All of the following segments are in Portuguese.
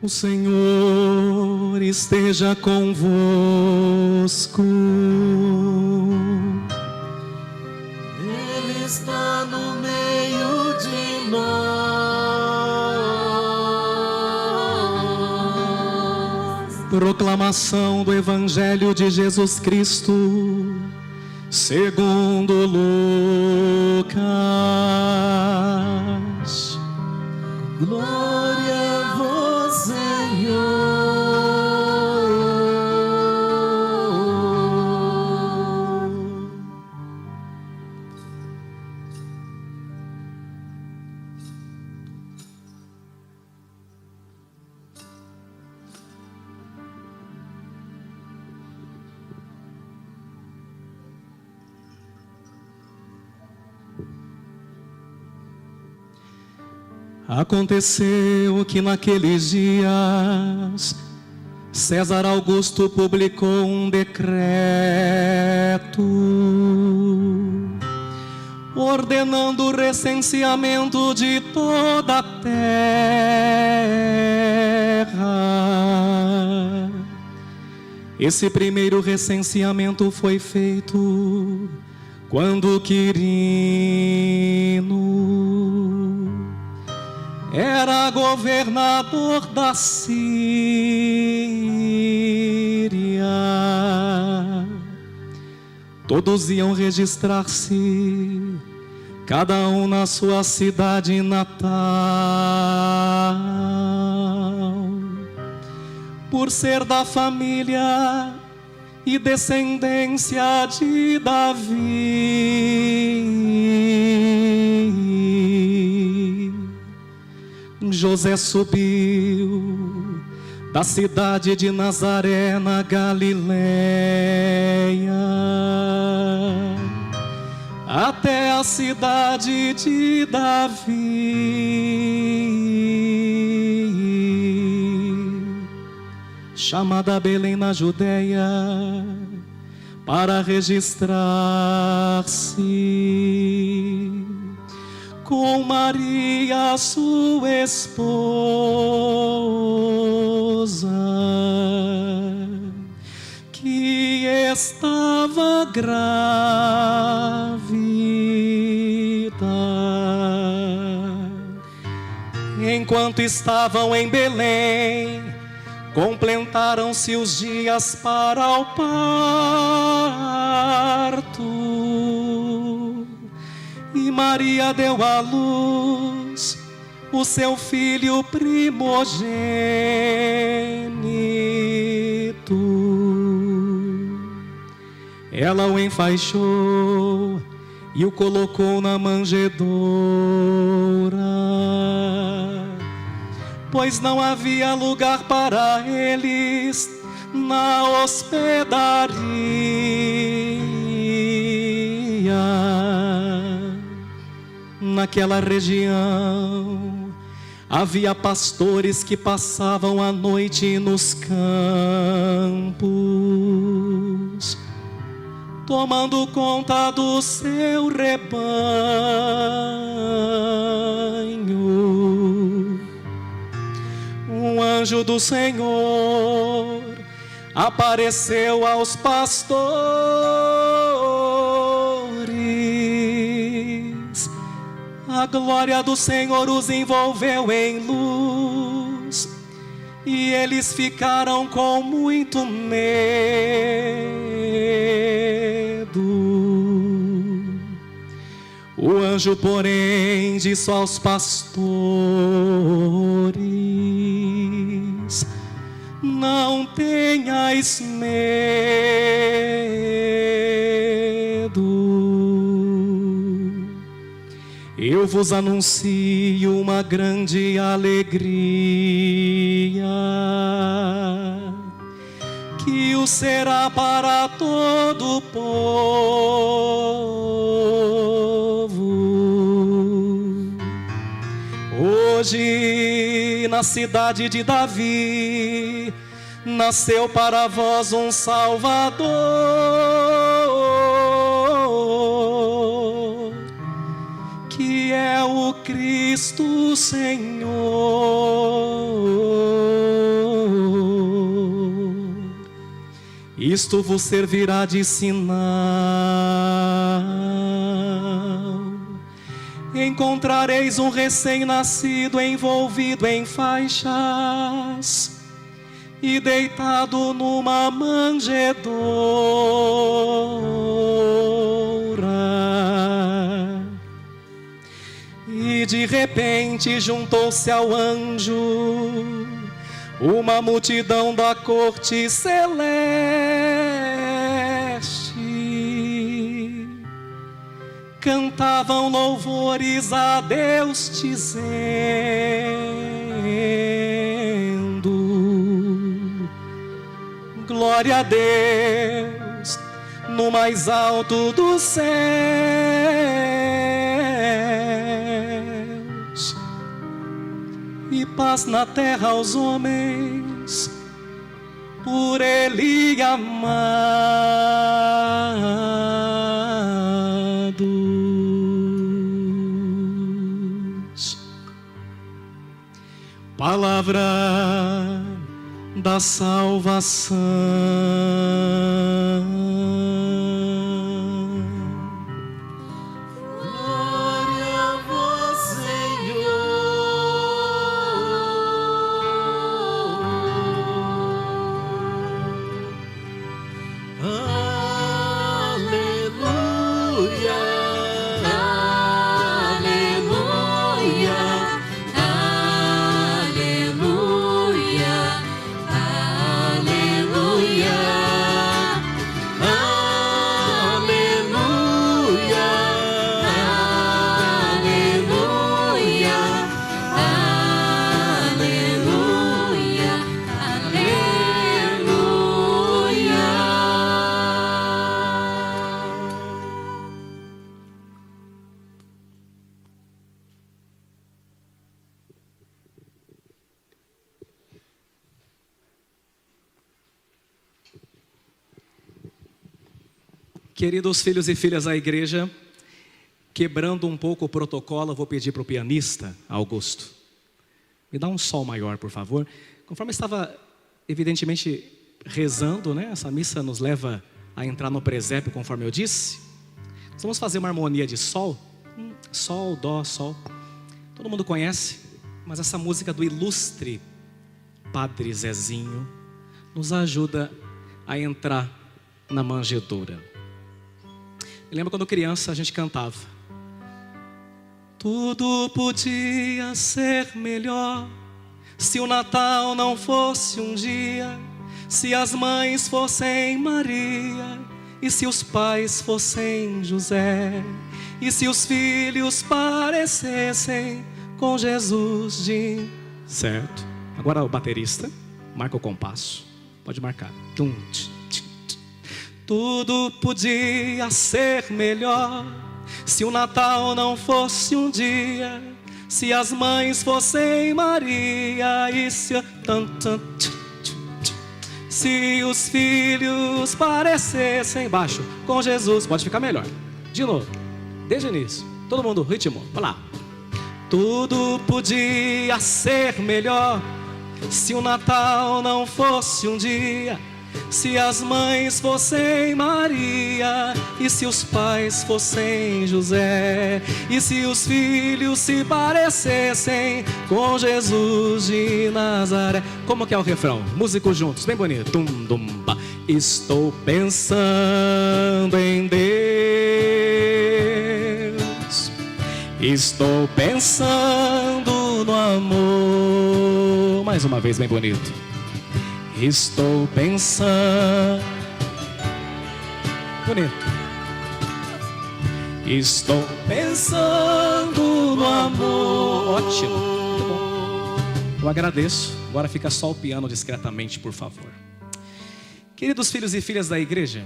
O Senhor esteja convosco. Ele está no meio de nós. Proclamação do Evangelho de Jesus Cristo, segundo Lucas. Glória a vós, Senhor. Aconteceu que naqueles dias César Augusto publicou um decreto ordenando o recenseamento de toda a terra. Esse primeiro recenseamento foi feito quando Quirino era governador da Síria. Todos iam registrar-se, cada um na sua cidade natal, por ser da família e descendência de Davi. José subiu da cidade de Nazaré, na Galileia, até a cidade de Davi, chamada Belém, na Judeia, para registrar-se com Maria, sua esposa, que estava grávida. Enquanto estavam em Belém, completaram-se os dias para o parto. E Maria deu à luz o seu filho primogênito Ela o enfaixou e o colocou na manjedoura, pois não havia lugar para eles na hospedaria. Naquela região havia pastores que passavam a noite nos campos, tomando conta do seu rebanho. Um anjo do Senhor apareceu aos pastores. A glória do Senhor os envolveu em luz, e eles ficaram com muito medo. O anjo, porém, disse aos pastores: não tenhais medo. Eu vos anuncio uma grande alegria, que o será para todo o povo. Hoje, na cidade de Davi, nasceu para vós um Salvador, que é o Cristo Senhor. isto vos servirá de sinal. Encontrareis um recém-nascido envolvido em faixas e deitado numa manjedoura. E de repente juntou-se ao anjo uma multidão da corte celeste. Cantavam louvores a Deus, dizendo: glória a Deus no mais alto dos céus, e paz na terra aos homens por Ele amados. Palavra da salvação. Glória a vós, Senhor. Aleluia. Aleluia. Aleluia. Aleluia. Aleluia. Aleluia. Queridos filhos e filhas da igreja, quebrando um pouco o protocolo, eu vou pedir para o pianista, Augusto, me dá um sol maior, por favor. Conforme eu estava, evidentemente, rezando, né? Essa missa nos leva a entrar no presépio, conforme eu disse. Nós vamos fazer uma harmonia de sol. Sol, dó, sol. Todo mundo conhece, mas essa música do ilustre Padre Zezinho nos ajuda a entrar na manjedoura. Eu lembro quando criança a gente cantava: tudo podia ser melhor se o Natal não fosse um dia, se as mães fossem Maria e se os pais fossem José, e se os filhos parecessem com Jesus de... Certo? Agora o baterista marca o compasso. Pode marcar. Tudo podia ser melhor se o Natal não fosse um dia, se as mães fossem Maria e se os filhos parecessem baixo com Jesus. Pode ficar melhor. De novo, desde o início. Todo mundo, ritmo, vai lá. Tudo podia ser melhor se o Natal não fosse um dia, se as mães fossem Maria e se os pais fossem José, e se os filhos se parecessem com Jesus de Nazaré. Como que é o refrão? Músicos juntos, bem bonito. Tum, dum, ba. Estou pensando em Deus, estou pensando no amor. Mais uma vez, bem bonito. Estou pensando... Bonito. Estou pensando no amor. Ótimo. Muito bom. Eu agradeço. Agora fica só o piano discretamente, por favor. Queridos filhos e filhas da igreja,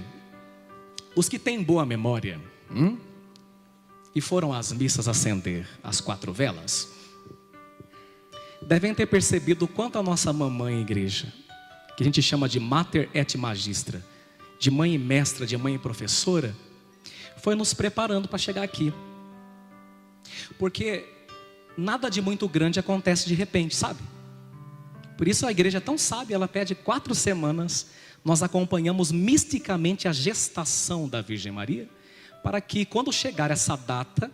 os que têm boa memória e foram às missas acender as 4 velas, devem ter percebido o quanto a nossa mamãe igreja, que a gente chama de Mater et Magistra, de mãe e mestra, de mãe e professora, foi nos preparando para chegar aqui. Porque nada de muito grande acontece de repente, sabe? Por isso a igreja é tão sábia, ela pede 4 semanas. nós acompanhamos misticamente a gestação da Virgem Maria, para que quando chegar essa data,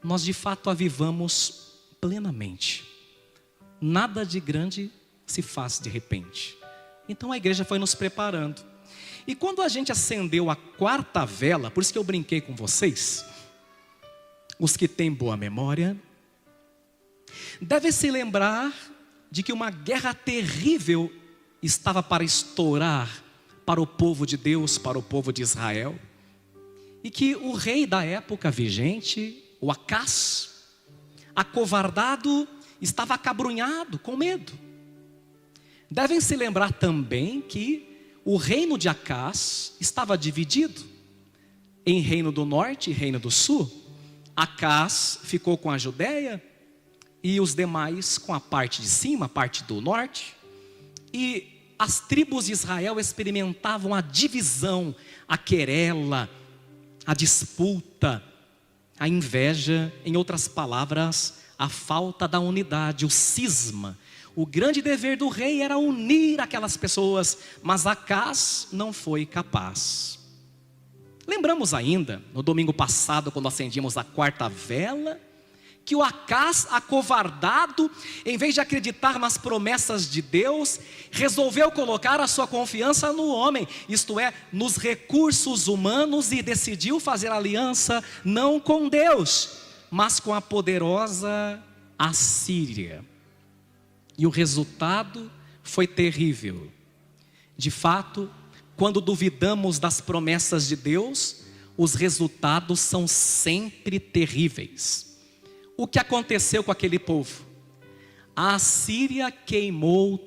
nós de fato a vivamos plenamente. Nada de grande se faz de repente. Então a igreja foi nos preparando. E quando a gente acendeu a quarta vela, por isso que eu brinquei com vocês, os que têm boa memória, devem se lembrar de que uma guerra terrível estava para estourar para o povo de Deus, para o povo de Israel. E que o rei da época vigente, o Acás, acovardado, estava acabrunhado, com medo. Devem se lembrar também que o reino de Acás estava dividido em reino do norte e reino do sul. Acás ficou com a Judéia e os demais com a parte de cima, a parte do norte. E as tribos de Israel experimentavam a divisão, a querela, a disputa, a inveja, em outras palavras, a falta da unidade, o cisma. O grande dever do rei era unir aquelas pessoas, mas Acás não foi capaz. Lembramos ainda, no domingo passado, quando acendíamos a quarta vela, que o Acás, acovardado, em vez de acreditar nas promessas de Deus, resolveu colocar a sua confiança no homem, isto é, nos recursos humanos, e decidiu fazer aliança não com Deus, mas com a poderosa Assíria. E o resultado foi terrível. De fato, quando duvidamos das promessas de Deus, os resultados são sempre terríveis. O que aconteceu com aquele povo? A Assíria queimou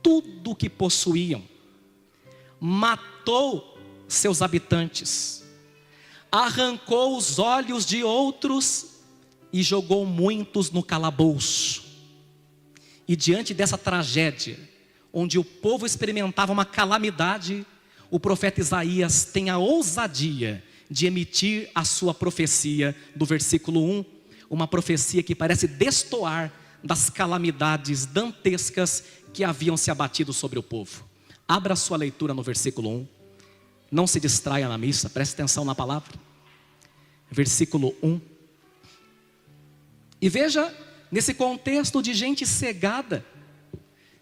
tudo o que possuíam, matou seus habitantes, arrancou os olhos de outros e jogou muitos no calabouço. E diante dessa tragédia, onde o povo experimentava uma calamidade, o profeta Isaías tem a ousadia de emitir a sua profecia do versículo 1, uma profecia que parece destoar das calamidades dantescas que haviam se abatido sobre o povo. Abra a sua leitura no versículo 1, não se distraia na missa, preste atenção na palavra. Versículo 1. E veja, nesse contexto de gente cegada,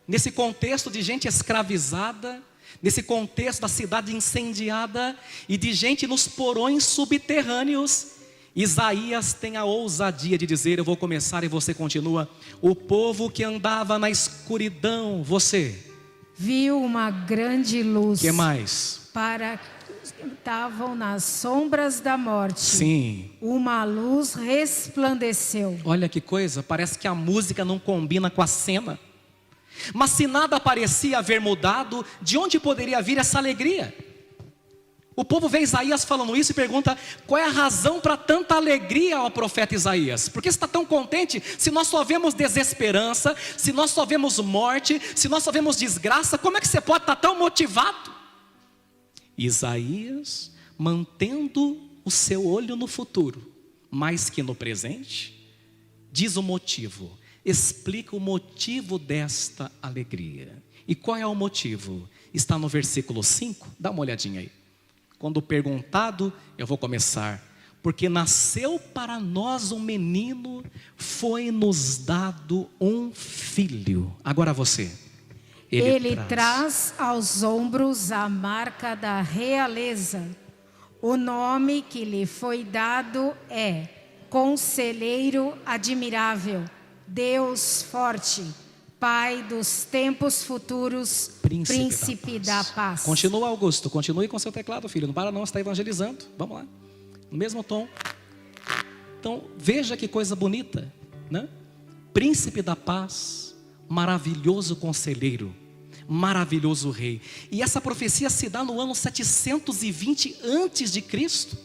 nesse contexto de gente escravizada, nesse contexto da cidade incendiada e de gente nos porões subterrâneos, Isaías tem a ousadia de dizer, eu vou começar e você continua, o povo que andava na escuridão, você viu uma grande luz. Que mais? Para que estavam nas sombras da morte. Sim. Uma luz resplandeceu. Olha que coisa, parece que a música não combina com a cena. Mas se nada parecia haver mudado, de onde poderia vir essa alegria? O povo vê Isaías falando isso e pergunta, qual é a razão para tanta alegria ao profeta Isaías? Por que você está tão contente se nós só vemos desesperança, se nós só vemos morte, se nós só vemos desgraça? Como é que você pode estar tão motivado? Isaías, mantendo o seu olho no futuro, mais que no presente, diz o motivo, explica o motivo desta alegria. E qual é o motivo? Está no versículo 5, dá uma olhadinha aí. Quando perguntado, eu vou começar. Porque nasceu para nós um menino, foi-nos dado um filho. Agora você. Ele traz aos ombros a marca da realeza. O nome que lhe foi dado é Conselheiro Admirável, Deus Forte, Pai dos tempos futuros, Príncipe da paz. Continua, Augusto, continue com seu teclado, filho. Não para não, você está evangelizando. Vamos lá, no mesmo tom. Então, veja que coisa bonita, né? Príncipe da paz, maravilhoso conselheiro, maravilhoso rei. E essa profecia se dá no ano 720 antes de Cristo.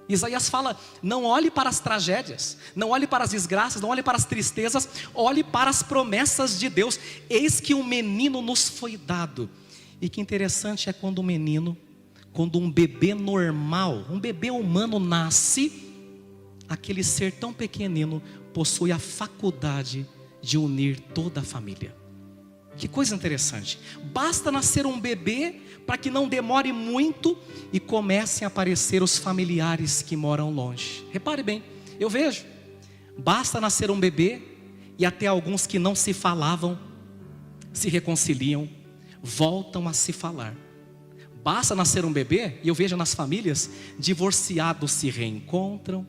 Isaías fala, não olhe para as tragédias, não olhe para as desgraças, não olhe para as tristezas, olhe para as promessas de Deus. Eis que um menino nos foi dado. E que interessante é quando um menino, quando um bebê normal, um bebê humano nasce, aquele ser tão pequenino possui a faculdade de unir toda a família. Que coisa interessante. Basta nascer um bebê para que não demore muito e comecem a aparecer os familiares que moram longe. Repare bem, eu vejo. Basta nascer um bebê e até alguns que não se falavam se reconciliam, voltam a se falar. Basta nascer um bebê e eu vejo nas famílias divorciados se reencontram,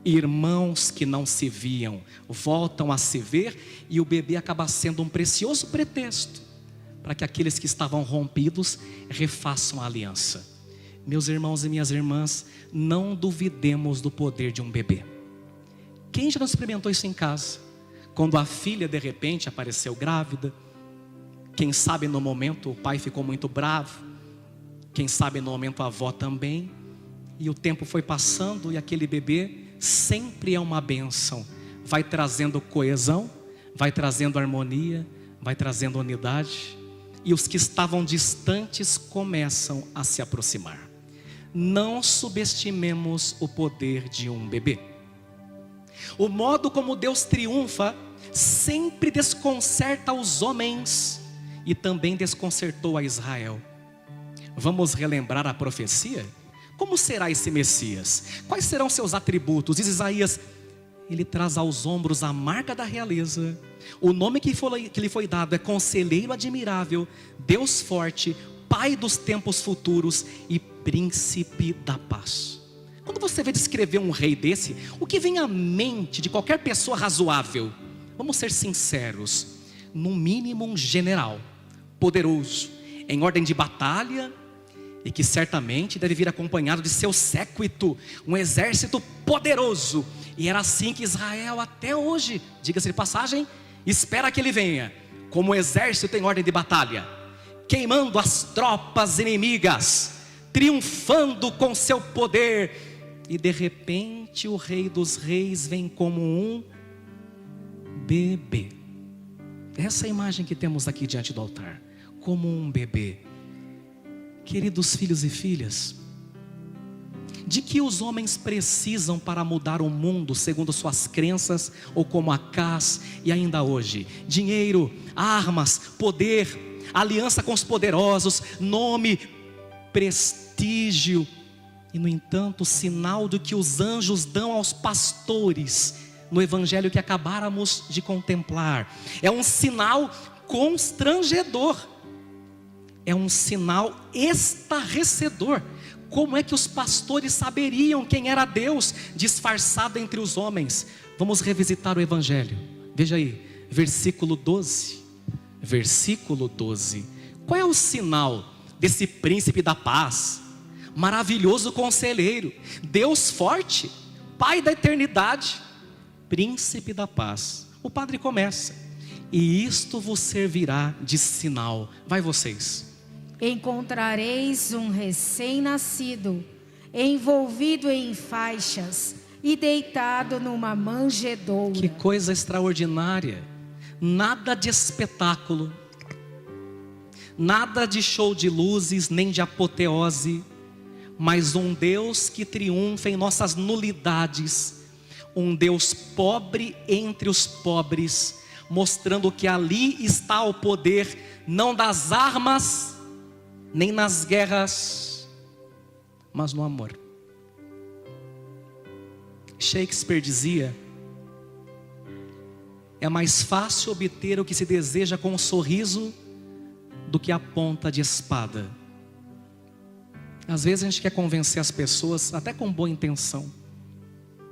irmãos que não se viam voltam a se ver, e o bebê acaba sendo um precioso pretexto para que aqueles que estavam rompidos refaçam a aliança. Meus irmãos e minhas irmãs, não duvidemos do poder de um bebê. Quem já não experimentou isso em casa? Quando a filha de repente apareceu grávida, quem sabe no momento o pai ficou muito bravo, quem sabe no momento a avó também, e o tempo foi passando e aquele bebê sempre é uma bênção, vai trazendo coesão, vai trazendo harmonia, vai trazendo unidade, e os que estavam distantes começam a se aproximar. Não subestimemos o poder de um bebê. O modo como Deus triunfa sempre desconcerta os homens e também desconcertou a Israel. Vamos relembrar a profecia? Como será esse Messias? Quais serão seus atributos? Diz Isaías: ele traz aos ombros a marca da realeza. O nome que lhe foi dado é Conselheiro Admirável, Deus Forte, Pai dos tempos futuros e Príncipe da Paz. Quando você vê descrever um rei desse, o que vem à mente de qualquer pessoa razoável? Vamos ser sinceros, no mínimo um general, poderoso, em ordem de batalha, e que certamente deve vir acompanhado de seu séquito, um exército poderoso. E era assim que Israel até hoje, diga-se de passagem, espera que ele venha, como exército em ordem de batalha, queimando as tropas inimigas, triunfando com seu poder. E de repente o Rei dos Reis vem como um bebê. Essa é a imagem que temos aqui diante do altar, como um bebê. Queridos filhos e filhas, de que os homens precisam para mudar o mundo segundo suas crenças, ou como Acaz e ainda hoje? Dinheiro, armas, poder, aliança com os poderosos, nome, prestígio. E no entanto, o sinal do que os anjos dão aos pastores no evangelho que acabáramos de contemplar é um sinal constrangedor, é um sinal estarrecedor. Como é que os pastores saberiam quem era Deus disfarçado entre os homens? Vamos revisitar o evangelho. Veja aí, versículo 12. Versículo 12. Qual é o sinal desse príncipe da paz? Maravilhoso conselheiro, Deus forte, Pai da eternidade, príncipe da paz. O padre começa: e isto vos servirá de sinal. Vai vocês. Encontrareis um recém-nascido, envolvido em faixas e deitado numa manjedoura. Que coisa extraordinária. Nada de espetáculo, nada de show de luzes, nem de apoteose, mas um Deus que triunfa em nossas nulidades, um Deus pobre entre os pobres, mostrando que ali está o poder, não das armas, nem nas guerras, mas no amor. Shakespeare dizia: é mais fácil obter o que se deseja com um sorriso do que a ponta de espada. Às vezes a gente quer convencer as pessoas, até com boa intenção,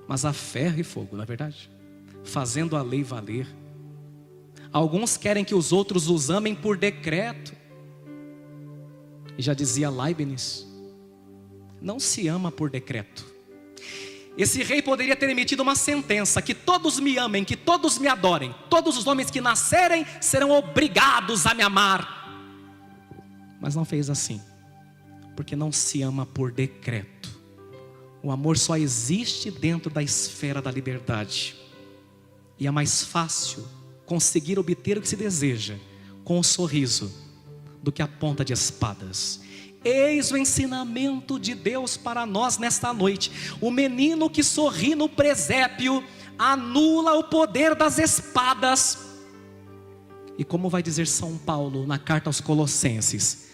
mas a ferro e fogo, não é verdade? Fazendo a lei valer. Alguns querem que os outros os amem por decreto. E já dizia Leibniz: não se ama por decreto. Esse rei poderia ter emitido uma sentença: que todos me amem, que todos me adorem, todos os homens que nascerem serão obrigados a me amar. Mas não fez assim, porque não se ama por decreto. O amor só existe dentro da esfera da liberdade. E é mais fácil conseguir obter o que se deseja com um sorriso do que a ponta de espadas. Eis o ensinamento de Deus para nós nesta noite. O menino que sorri no presépio anula o poder das espadas. E como vai dizer São Paulo na carta aos Colossenses,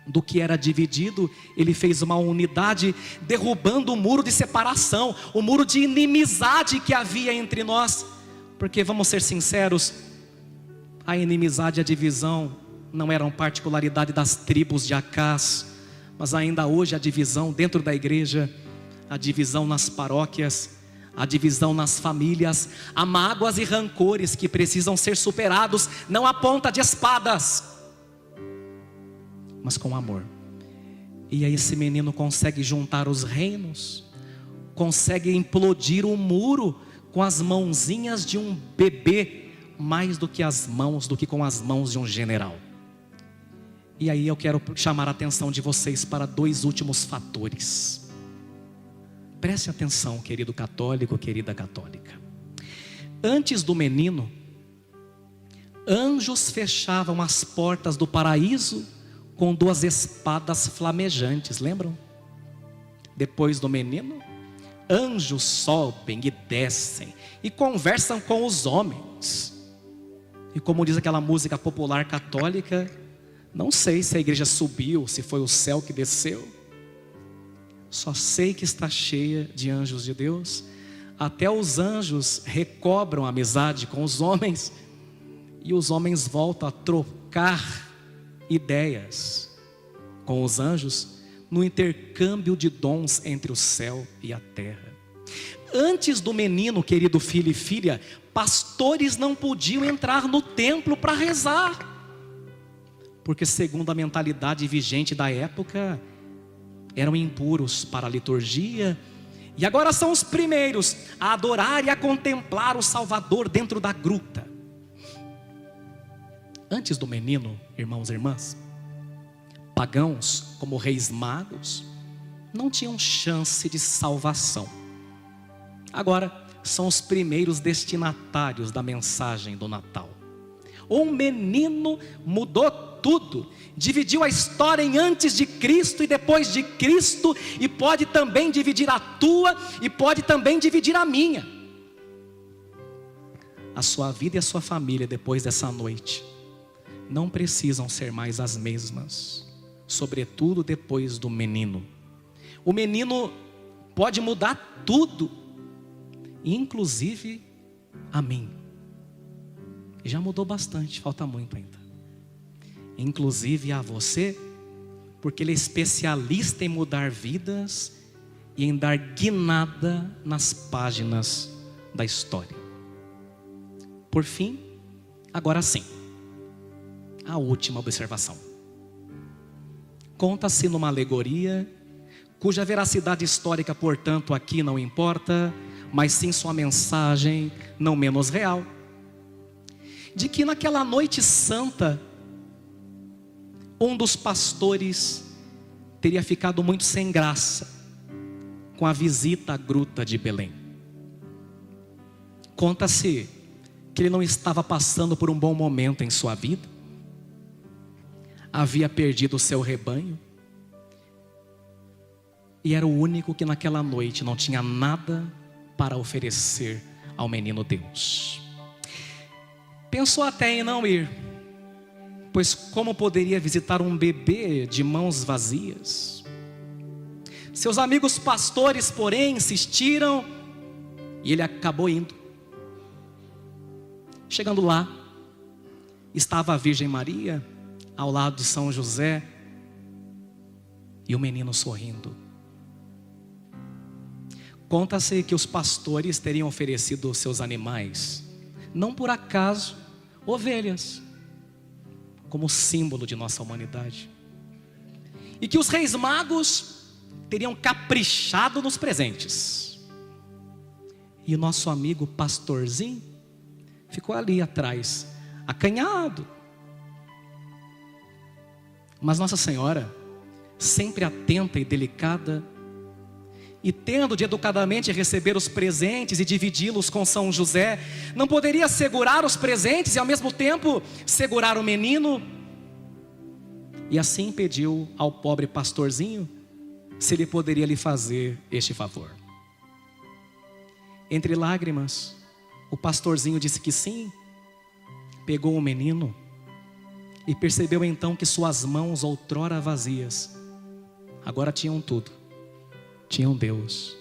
do que era dividido, ele fez uma unidade, derrubando o muro de separação, o muro de inimizade que havia entre nós. Porque vamos ser sinceros, a inimizade e a divisão não eram particularidade das tribos de Acás, mas ainda hoje a divisão dentro da igreja, a divisão nas paróquias, a divisão nas famílias, há mágoas e rancores que precisam ser superados, não à ponta de espadas, mas com amor. E aí esse menino consegue juntar os reinos, consegue implodir o muro com as mãozinhas de um bebê, mais do que com as mãos de um general. E aí eu quero chamar a atenção de vocês para dois últimos fatores. Preste atenção, querido católico, querida católica. Antes do menino, anjos fechavam as portas do paraíso com duas espadas flamejantes, lembram? Depois do menino, anjos sobem e descem e conversam com os homens. E como diz aquela música popular católica, não sei se a igreja subiu, se foi o céu que desceu. Só sei que está cheia de anjos de Deus. Até os anjos recobram a amizade com os homens, e os homens voltam a trocar ideias com os anjos no intercâmbio de dons entre o céu e a terra. Antes do menino, querido filho e filha, pastores não podiam entrar no templo para rezar, porque segundo a mentalidade vigente da época, eram impuros para a liturgia. E agora são os primeiros a adorar e a contemplar o Salvador dentro da gruta. Antes do menino, irmãos e irmãs, pagãos como reis magos não tinham chance de salvação. Agora são os primeiros destinatários da mensagem do Natal. O menino mudou tudo, dividiu a história em antes de Cristo e depois de Cristo, e pode também dividir a tua e pode também dividir a minha. A sua vida e a sua família depois dessa noite não precisam ser mais as mesmas, sobretudo depois do menino. O menino pode mudar tudo, inclusive a mim. Já mudou bastante, falta muito ainda. Inclusive a você, porque ele é especialista em mudar vidas e em dar guinada nas páginas da história. Por fim, agora sim, a última observação. Conta-se numa alegoria, cuja veracidade histórica, portanto, aqui não importa, mas sim sua mensagem não menos real, de que naquela noite santa, um dos pastores teria ficado muito sem graça com a visita à gruta de Belém. Conta-se que ele não estava passando por um bom momento em sua vida, havia perdido o seu rebanho, e era o único que naquela noite não tinha nada para oferecer ao menino Deus. Pensou até em não ir, pois como poderia visitar um bebê de mãos vazias? Seus amigos pastores, porém, insistiram, e ele acabou indo. Chegando lá, estava a Virgem Maria, ao lado de São José, e o menino sorrindo. Conta-se que os pastores teriam oferecido seus animais, não por acaso, ovelhas, como símbolo de nossa humanidade. E que os reis magos teriam caprichado nos presentes. E o nosso amigo pastorzinho ficou ali atrás, acanhado. Mas Nossa Senhora, sempre atenta e delicada, e tendo de educadamente receber os presentes e dividi-los com São José, não poderia segurar os presentes e ao mesmo tempo segurar o menino. E assim pediu ao pobre pastorzinho se ele poderia lhe fazer este favor. Entre lágrimas, o pastorzinho disse que sim, pegou o menino e percebeu então que suas mãos, outrora vazias, agora tinham tudo, tinham Deus.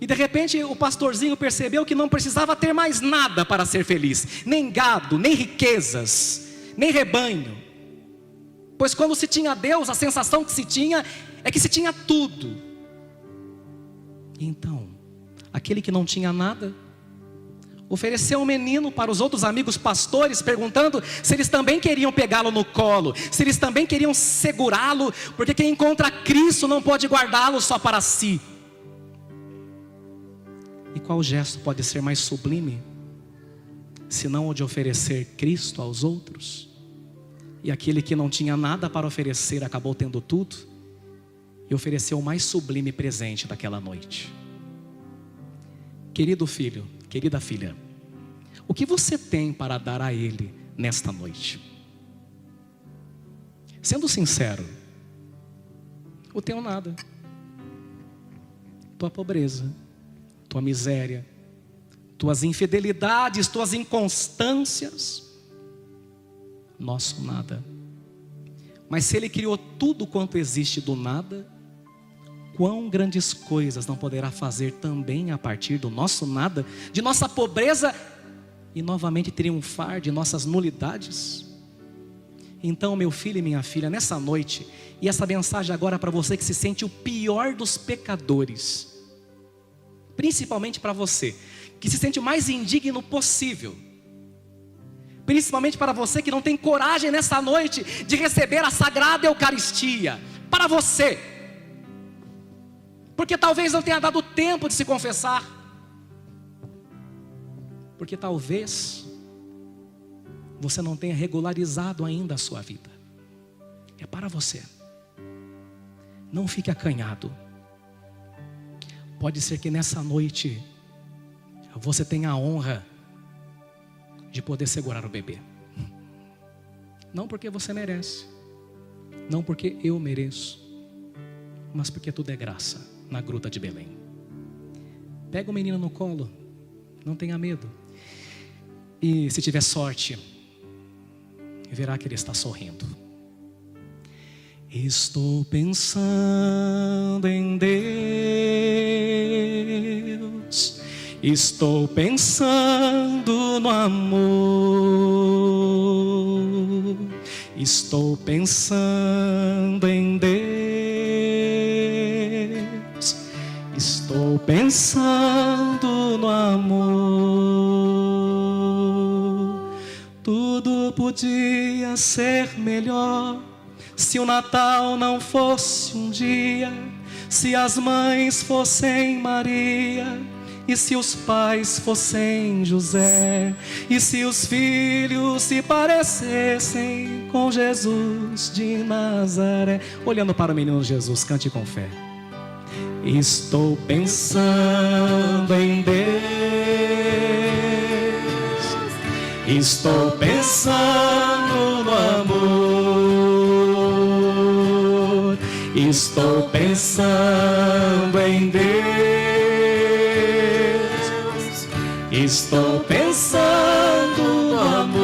E de repente o pastorzinho percebeu que não precisava ter mais nada para ser feliz, nem gado, nem riquezas, nem rebanho, pois quando se tinha Deus, a sensação que se tinha é que se tinha tudo. Então, aquele que não tinha nada, ofereceu um menino para os outros amigos pastores, perguntando se eles também queriam pegá-lo no colo, se eles também queriam segurá-lo, porque quem encontra Cristo não pode guardá-lo só para si. E qual gesto pode ser mais sublime, senão o de oferecer Cristo aos outros? E aquele que não tinha nada para oferecer, acabou tendo tudo, e ofereceu o mais sublime presente daquela noite. Querido filho, querida filha, o que você tem para dar a Ele nesta noite? Sendo sincero, eu tenho nada. Tua pobreza, tua miséria, tuas infidelidades, tuas inconstâncias, nosso nada. Mas se Ele criou tudo quanto existe do nada, quão grandes coisas não poderá fazer também a partir do nosso nada, de nossa pobreza, e novamente triunfar de nossas nulidades? Então, meu filho e minha filha, nessa noite, e essa mensagem agora para você que se sente o pior dos pecadores, principalmente para você que se sente o mais indigno possível, principalmente para você que não tem coragem nessa noite de receber a sagrada Eucaristia, para você, porque talvez não tenha dado tempo de se confessar, porque talvez você não tenha regularizado ainda a sua vida. É para você. Não fique acanhado. Pode ser que nessa noite você tenha a honra de poder segurar o bebê. Não porque você merece, não porque eu mereço, mas porque tudo é graça na gruta de Belém. Pega o menino no colo, não tenha medo. E se tiver sorte, verá que ele está sorrindo. Estou pensando em Deus, estou pensando no amor, estou pensando em Deus, estou pensando no amor. Tudo podia ser melhor se o Natal não fosse um dia, se as mães fossem Maria, e se os pais fossem José, e se os filhos se parecessem com Jesus de Nazaré. Olhando para o menino Jesus, cante com fé. Estou pensando em Deus, estou pensando no amor, estou pensando em Deus, estou pensando no amor.